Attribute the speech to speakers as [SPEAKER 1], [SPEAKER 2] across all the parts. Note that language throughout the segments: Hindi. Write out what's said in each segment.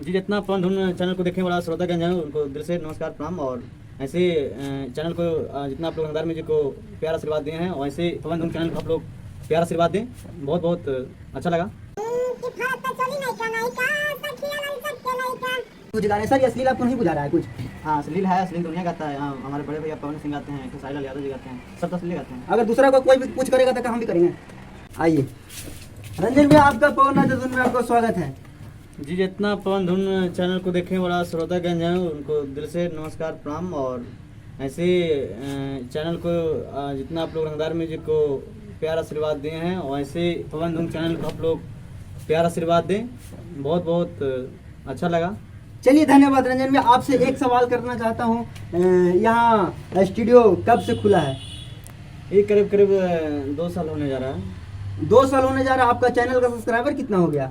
[SPEAKER 1] जी जितना पवन धुन चैनल को देखने वाला श्रोतागण है उनको दिल से नमस्कार प्रणाम। और ऐसे चैनल को जितना आप लोग रंगदार म्यूजिक को प्यार आशीर्वाद दिए हैं और ऐसे पवन धुन चैनल को आप लोग प्यार आशीर्वाद दें। बहुत बहुत अच्छा लगा।
[SPEAKER 2] कुछ गाने सर अश्लील आपको नहीं बुझा रहा है कुछ?
[SPEAKER 1] हाँ अश्लील है, अश्लील दुनिया गाता है। हमारे बड़े भैया पवन सिंह गाते हैं, खेसारी लाल यादव जी गाते हैं, सब तो अश्लील गाते हैं।
[SPEAKER 2] अगर दूसरा को कोई भी कुछ करेगा तो हम भी करेंगे। आइए रंजन भैया, आपका पवन धुन में आपका स्वागत है।
[SPEAKER 1] जी जितना पवन धुन चैनल को देखने वाला श्रोतागण है उनको दिल से नमस्कार प्रणाम। और ऐसे चैनल को जितना आप लोग रंगदार म्यूजिक को प्यार आशीर्वाद दिए हैं और ऐसे पवन धुन चैनल को आप लोग प्यार आशीर्वाद दें। बहुत बहुत अच्छा लगा।
[SPEAKER 2] चलिए धन्यवाद रंजन भैया। आपसे एक सवाल करना चाहता हूँ, यहाँ स्टूडियो कब से खुला है?
[SPEAKER 1] ये करीब करीब 2 साल होने जा रहा है।
[SPEAKER 2] 2 साल होने जा रहा है। आपका चैनल का सब्सक्राइबर कितना हो गया?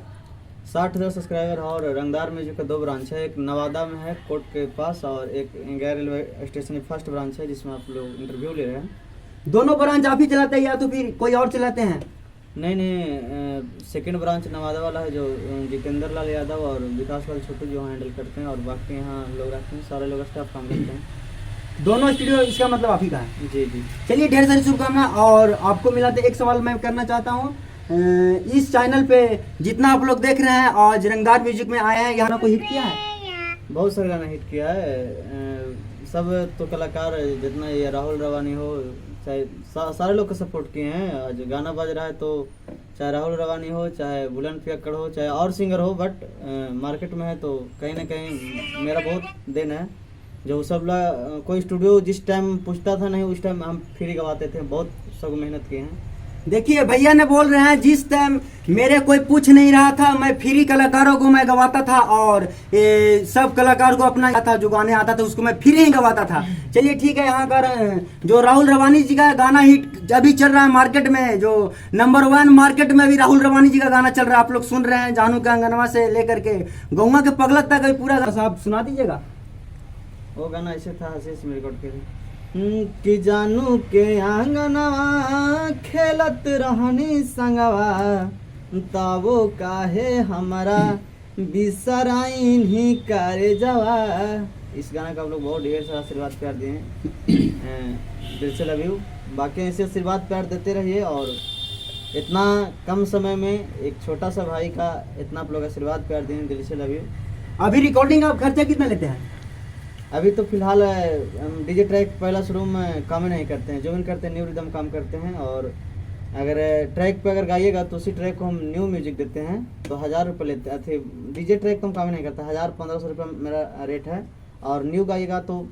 [SPEAKER 1] 60,000 सब्सक्राइबर। और रंगदार म्यूजिक का 2 ब्रांच है, एक नवादा में है कोर्ट के पास और एक गैर रेलवे स्टेशन की फर्स्ट ब्रांच है जिसमें आप लोग इंटरव्यू ले रहे हैं।
[SPEAKER 2] दोनों ब्रांच आप ही चलाते हैं या तो फिर कोई और चलाते हैं?
[SPEAKER 1] नहीं, सेकंड ब्रांच नवादा वाला है जो जितेंद्र लाल यादव और विकास लाल छोटू जो हैंडल करते हैं और बाकी यहाँ लोग रहते हैं, सारे लोग स्टाफ काम करते हैं।
[SPEAKER 2] दोनों स्टूडियो इसका मतलब आप ही का है?
[SPEAKER 1] जी जी।
[SPEAKER 2] चलिए ढेर सारी शुभकामना। और आपको मिला तो एक सवाल मैं करना चाहता हूँ, इस चैनल पे जितना आप लोग देख रहे हैं और रंगदार म्यूजिक में आए हैं, यहाँ को हिट किया है?
[SPEAKER 1] बहुत सारे गाना हिट किया है। सब तो कलाकार जितना ये राहुल रवानी हो चाहे सारे लोग को सपोर्ट किए हैं। आज गाना बज रहा है तो चाहे राहुल रवानी हो, चाहे बुलंद पियक्कड़ हो, चाहे और सिंगर हो, बट मार्केट में है तो कहीं ना कहीं मेरा बहुत देन है। जो सब कोई स्टूडियो जिस टाइम पूछता था नहीं उस टाइम हम फ्री गवाते थे। बहुत सब मेहनत किए हैं।
[SPEAKER 2] देखिए भैया ने बोल रहे हैं जिस टाइम मेरे कोई पूछ नहीं रहा था मैं फ्री कलाकारों को मैं गवाता था और सब कलाकार को अपना था जो गाने आता था उसको मैं फ्री ही गवाता था। चलिए ठीक है। यहाँ पर जो राहुल रवानी जी का गाना हिट अभी चल रहा है मार्केट में, जो नंबर 1 मार्केट में अभी राहुल रवानी जी का गाना चल रहा है, आप लोग सुन रहे हैं। जानू के अंगनवा से लेकर के गौवा के पगलत तक पूरा साहब सुना दीजिएगा।
[SPEAKER 1] वो गाना ऐसे था, आशीष में रिकॉर्ड किया कि जानू के आंगनवा खेलत रहनी संगवा तावो काहे हमारा बिसराइन ही करे जवा। इस गाना का आप लोग बहुत ढेर सारा आशीर्वाद प्यार दिए हैं, दिल से लव यू। बाकी ऐसे आशीर्वाद प्यार देते रहिए और इतना कम समय में एक छोटा सा भाई का इतना आप लोग आशीर्वाद प्यार दिए, दिल से लव यू।
[SPEAKER 2] अभी रिकॉर्डिंग आप खर्चा कितना लेते हैं?
[SPEAKER 1] अभी तो फिलहाल हम डीजे ट्रैक पहला शुरू में काम ही नहीं करते हैं, जो भी करते हैं न्यू रिदम काम करते हैं। और अगर ट्रैक पे अगर गाइएगा तो उसी ट्रैक को हम न्यू म्यूजिक देते हैं तो 1000 रुपये लेते हैं। थे डीजे ट्रैक तो हम काम ही नहीं करते, 1000-1500 रुपये मेरा रेट है। और न्यू गाइएगा तो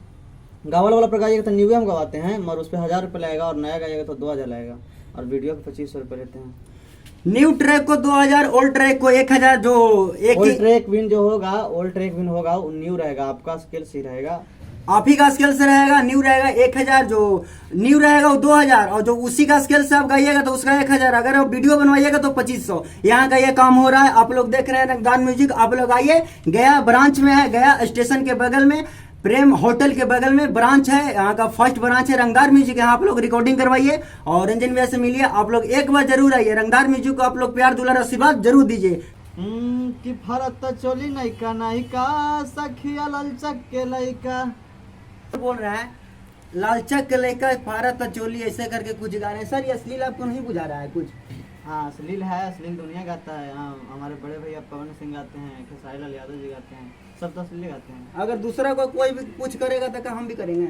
[SPEAKER 1] गावल वाला पर गाइएगा तो न्यू हम गवाते हैं मगर उस पर 1000 रुपये लगेगा और नया गाइएगा तो 2000 लगेगा और वीडियो पे 2500 रुपये लेते हैं।
[SPEAKER 2] न्यू ट्रैक को 2000, ओल्ड ट्रैक को 1000। जो एक
[SPEAKER 1] ओल्ड ट्रैक विन जो होगा, ओल्ड ट्रैक विन होगा वो न्यू रहेगा, आपका स्केल सही रहेगा,
[SPEAKER 2] आप ही का स्केल से रहेगा। न्यू रहेगा 1000, जो न्यू रहेगा वो 2000 और जो उसी का स्केल से आप गाइएगा तो उसका 1000। अगर आप वीडियो बनवाइएगा तो 2500। यहाँ का ये काम हो रहा है। आप लोग देख रहे हैं रंगदार म्यूजिक। आप लोग आइए, गया ब्रांच में है, गया स्टेशन के बगल में प्रेम होटल के बगल में ब्रांच है। यहाँ का फर्स्ट ब्रांच है रंगदार म्यूजिक। यहाँ आप लोग रिकॉर्डिंग करवाइए और रंजन भैया से मिलिए। आप लोग एक बार जरूर आइए, रंगदार म्यूजिक को आप लोग प्यार दुलार आशीर्वाद जरूर दीजिए।
[SPEAKER 1] कि भारत चोली नैका नैका सखिया ललचक के लैका
[SPEAKER 2] बोल रहा है लालचक के लेकर भारत चोली ऐसे करके कुछ गा रहे हैं। सर ये अश्लील आपको नहीं बुझा रहा है कुछ?
[SPEAKER 1] हाँ अश्लील है, अश्लील दुनिया गाता है। हमारे बड़े भैया पवन सिंह गाते हैं, खेसारी लाल यादव जी गाते हैं, सब तो अश्लील गाते हैं।
[SPEAKER 2] अगर दूसरा को कोई भी कुछ करेगा तो क्या हम भी करेंगे?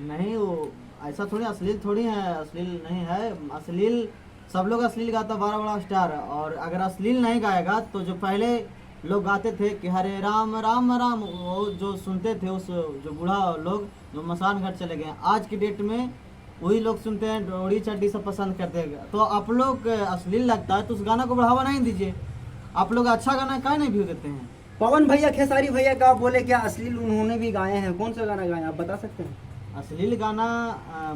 [SPEAKER 1] नहीं, वो ऐसा थोड़ी अश्लील थोड़ी है, अश्लील नहीं है। अश्लील सब लोग अश्लील गाता, बड़ा बड़ा स्टार। और अगर अश्लील नहीं गाएगा तो जो पहले लोग गाते थे कि हरे राम राम राम, वो जो सुनते थे उस जो बूढ़ा लोग जो मसान घाट चले गए, आज की डेट में वही लोग सुनते हैं, डोरी चड्डी सब पसंद करते हैं। तो आप लोग अश्लील लगता है तो उस गाना को बढ़ावा नहीं दीजिए। आप लोग अच्छा गाना काहे नहीं व्यू देते हैं?
[SPEAKER 2] पवन भैया खेसारी भैया का आप बोले क्या अश्लील उन्होंने भी गाए हैं? कौन सा गाना गाए आप बता सकते हैं?
[SPEAKER 1] अश्लील गाना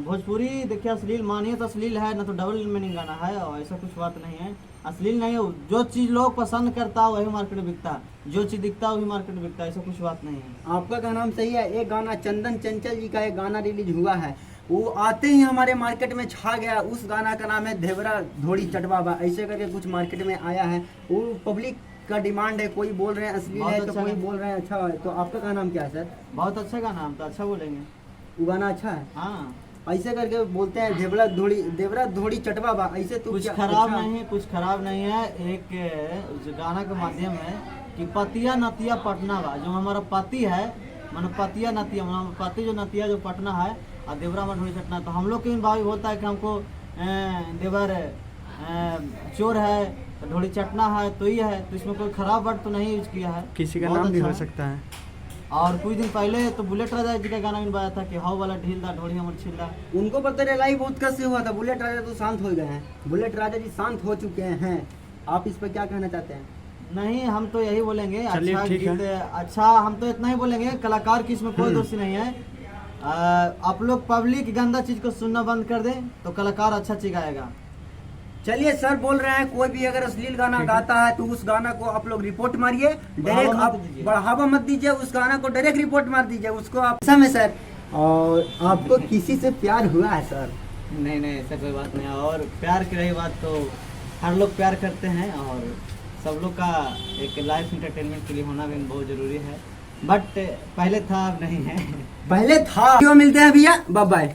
[SPEAKER 1] भोजपुरी देखिए, अश्लील मानिए तो अश्लील है, ना तो डबल मीनिंग गाना है। और ऐसा कुछ बात नहीं है, अश्लील नहीं है। जो चीज़ लोग पसंद करता है वही मार्केट में बिकता है, जो चीज़ दिखता है वही मार्केट में बिकता है, ऐसा कुछ बात नहीं है।
[SPEAKER 2] आपका का नाम सही है। एक गाना चंदन चंचल जी का एक गाना रिलीज हुआ है, वो आते ही हमारे मार्केट में छा गया। उस गाना का नाम है धेवरा धोड़ी चटवा, ऐसे करके कुछ मार्केट में आया है। वो पब्लिक का डिमांड है, कोई बोल रहे हैं असली
[SPEAKER 1] बहुत
[SPEAKER 2] है तो
[SPEAKER 1] अच्छा
[SPEAKER 2] कोई
[SPEAKER 1] गाना।
[SPEAKER 2] बोल रहे हैं अच्छा है। तो आपका क्या नाम क्या है सर?
[SPEAKER 1] बहुत अच्छा गाना, हम तो अच्छा बोलेंगे।
[SPEAKER 2] वो गाना अच्छा है,
[SPEAKER 1] हाँ,
[SPEAKER 2] ऐसे करके बोलते हैं देवरा धोड़ी चटवा बा, ऐसे तो
[SPEAKER 1] कुछ
[SPEAKER 2] क्या
[SPEAKER 1] खराब
[SPEAKER 2] अच्छा?
[SPEAKER 1] नहीं, कुछ खराब नहीं है। एक जो गाना के माध्यम है कि पतिया नतिया पटना बा, जो हमारा पति है, मानो पतिया नतिया, मानो पति जो नतिया जो पटना है, और देवरा में ढोली चटना। तो हम लोग के भाई होता है कि हमको देवर चोर है तो ढोली चटना है, तो ही है। तो इसमें कोई खराब वर्ड तो नहीं यूज किया है।
[SPEAKER 3] किसी का
[SPEAKER 1] बहुत
[SPEAKER 3] नाम भी
[SPEAKER 1] अच्छा
[SPEAKER 3] हो
[SPEAKER 1] है।
[SPEAKER 3] सकता है।
[SPEAKER 1] और कुछ दिन पहले तो बुलेट राजा जी का गाना भी बजाया था कि हाउ वाला ढीलदा ढोली हमर छिलदा।
[SPEAKER 2] उनको पता लड़ाई बहुत कैसे हुआ था, बुलेट राजा तो शांत हो गए हैं, बुलेट राजा जी शांत हो चुके हैं। आप इस पर क्या कहना चाहते हैं?
[SPEAKER 1] नहीं, हम तो यही बोलेंगे,
[SPEAKER 3] चलिए,
[SPEAKER 1] अच्छा
[SPEAKER 3] ठीक है।
[SPEAKER 1] गीत, अच्छा, हम तो इतना ही बोलेंगे, कलाकार की इसमें कोई दोषी नहीं है। आप लोग पब्लिक गंदा चीज को सुनना बंद कर दें तो कलाकार अच्छा चीज गाएगा।
[SPEAKER 2] चलिए सर बोल रहे हैं कोई भी अगर अश्लील गाना गाता है तो उस गाना को आप लोग रिपोर्ट मारिए, डायरेक्ट
[SPEAKER 1] मत
[SPEAKER 2] आप
[SPEAKER 1] दीजिए।
[SPEAKER 2] बढ़ावा मत दीजिए, उस गाना को डायरेक्ट रिपोर्ट मार दीजिए उसको आप समय सर। और आपको किसी से प्यार हुआ है सर?
[SPEAKER 1] नहीं नहीं, ऐसा कोई बात नहीं है। और प्यार की रही बात तो हर लोग प्यार करते हैं, और सब लोग का एक लाइफ इंटरटेनमेंट के लिए होना भी बहुत जरूरी है। बट पहले था, अब नहीं है।
[SPEAKER 2] पहले था। क्यों मिलते हैं भैया, बाय बाय।